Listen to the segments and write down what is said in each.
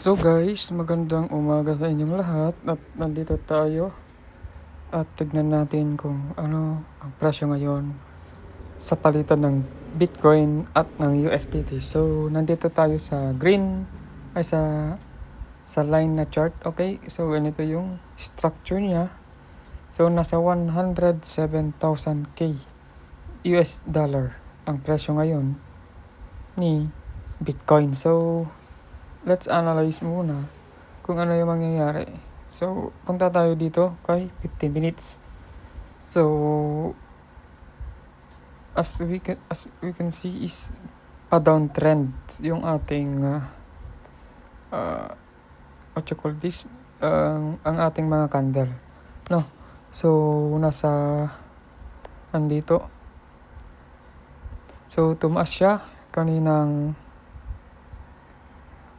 So guys, magandang umaga sa inyong lahat at nandito tayo at tignan natin kung ano ang presyo ngayon sa palitan ng Bitcoin at ng USDT. So nandito tayo sa green ay sa line na chart. Okay, so ganito yung structure niya. So nasa 107,000k US dollar ang presyo ngayon ni Bitcoin. So let's analyze muna kung ano yung mangyayari. So, punta tayo dito kay 15 minutes. So, as we can see is pa-downtrend yung ating what you call this? Ang ating mga candle. No. So, nasa andito. So, tumaas siya kaninang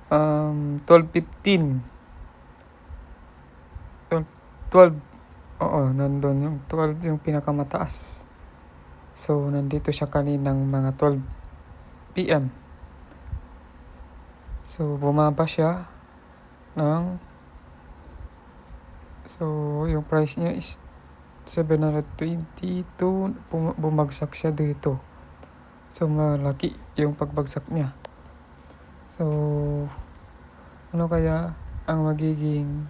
12:15. 12. Oo, nandun yung 12 yung pinakamataas. So, nandito siya kaninang mga 12 PM. So, bumaba siya ng so, yung price niya is 722. Bumagsak siya dito. So, malaki yung pagbagsak niya. So, ano kaya ang magiging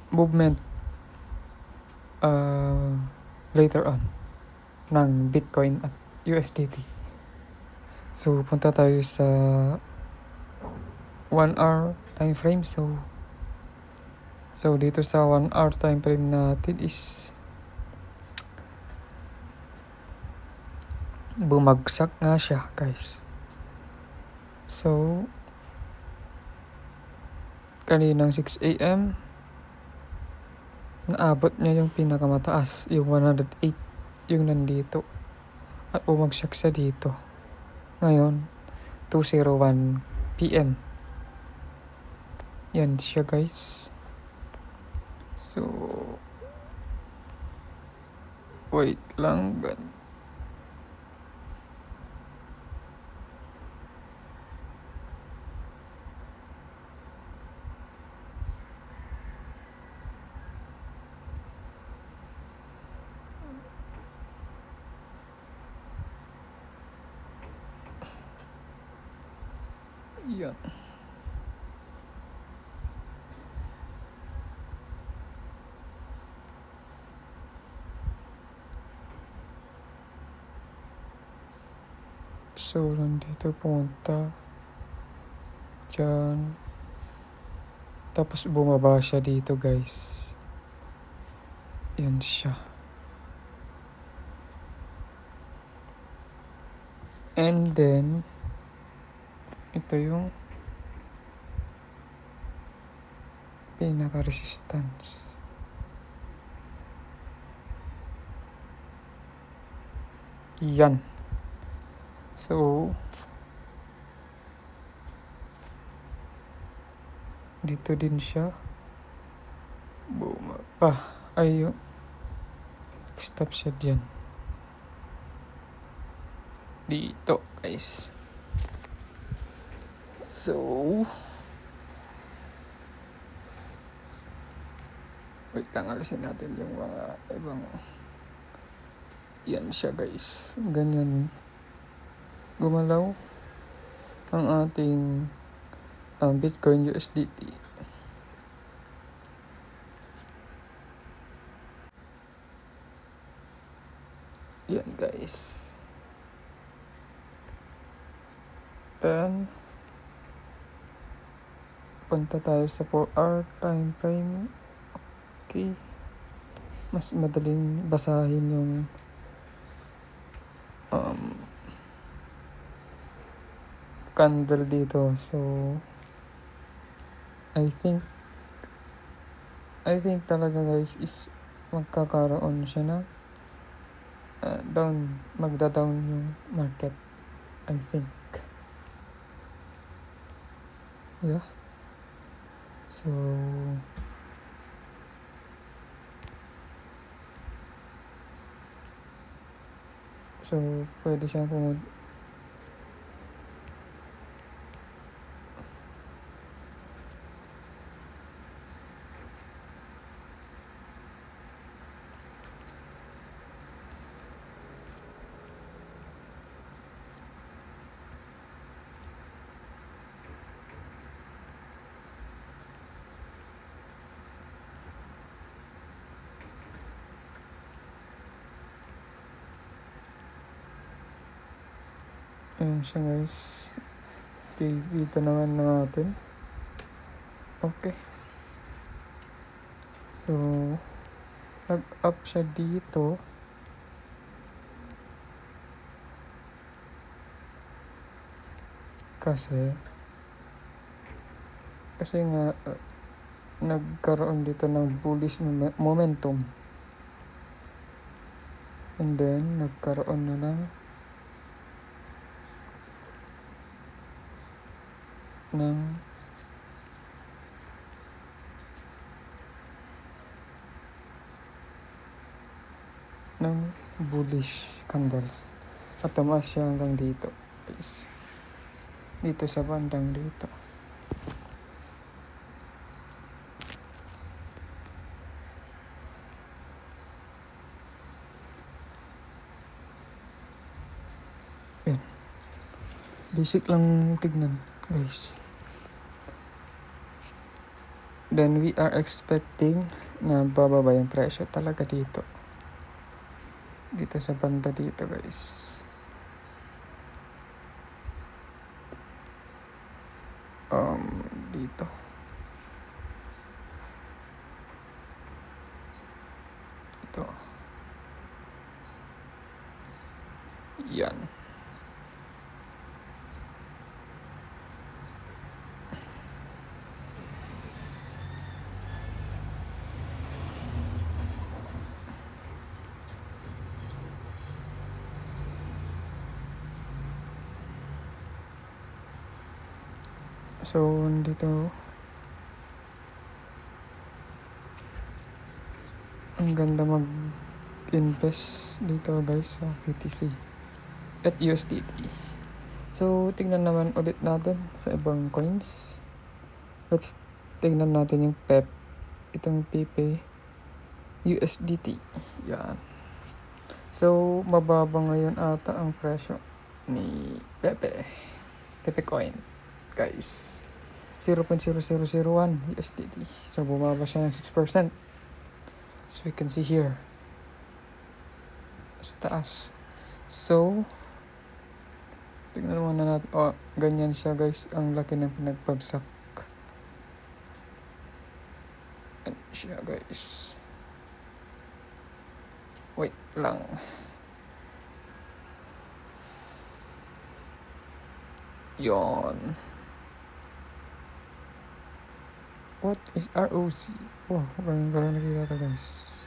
movement later on ng Bitcoin at USDT? So, punta tayo sa 1 hour time frame. So dito sa 1 hour time frame natin is bumagsak nga siya, guys. So, kaninang 6 AM, naabot niya yung pinakamataas, yung 108, yung nandito. At bumagsak siya dito. Ngayon, 2:01 PM. Yan siya, guys. So, wait lang. Yan. So, nandito punta. Diyan. Tapos bumaba siya dito, guys. Yan siya. And then, ito yung pinaka-resistance. Yan. So, dito din siya. Bumaba. Ay, stop siya dyan. Dito, guys. So, wait lang, alisin natin yung mga ibang. Yan siya, guys. Ganyan gumalaw ang ating Bitcoin USDT. Yan, guys. And punta tayo sa 4 hour time frame. Okay. Mas madaling basahin yung candle dito. So, I think talaga, guys, is magkakaroon siya na magda-down yung market. I think. Yeah. So pwede siyang Ayan siya guys. Dito naman natin. Okay. So, nag-up siya dito. Kasi nga nagkaroon dito ng bullish momentum. And then, nagkaroon na ng bullish candles. At tumaas siya hanggang dito. Guys. Dito sa bandang dito. Yan. Basic lang tignan, guys. Then we are expecting na bababa yung presyo talaga dito. Dito sa banda dito, guys. Dito. Ito. Yan. So, dito ang ganda mag-invest dito guys sa BTC at USDT. So, tingnan naman ulit natin sa ibang coins. Let's tingnan natin yung PEP. Itong PP USDT. Yan. So, mababa ngayon ata ang presyo ni Pepe coin. Guys, 0.0001 USDT. So, bumaba siya ng 6%. As we can see here. Sa taas. So, tignan naman na natin. Oh, ganyan siya guys. Ang laki ng pinagbagsak. Yan siya guys. Wait lang. Yon. What is ROC? Oh, ganyan nakikita to guys.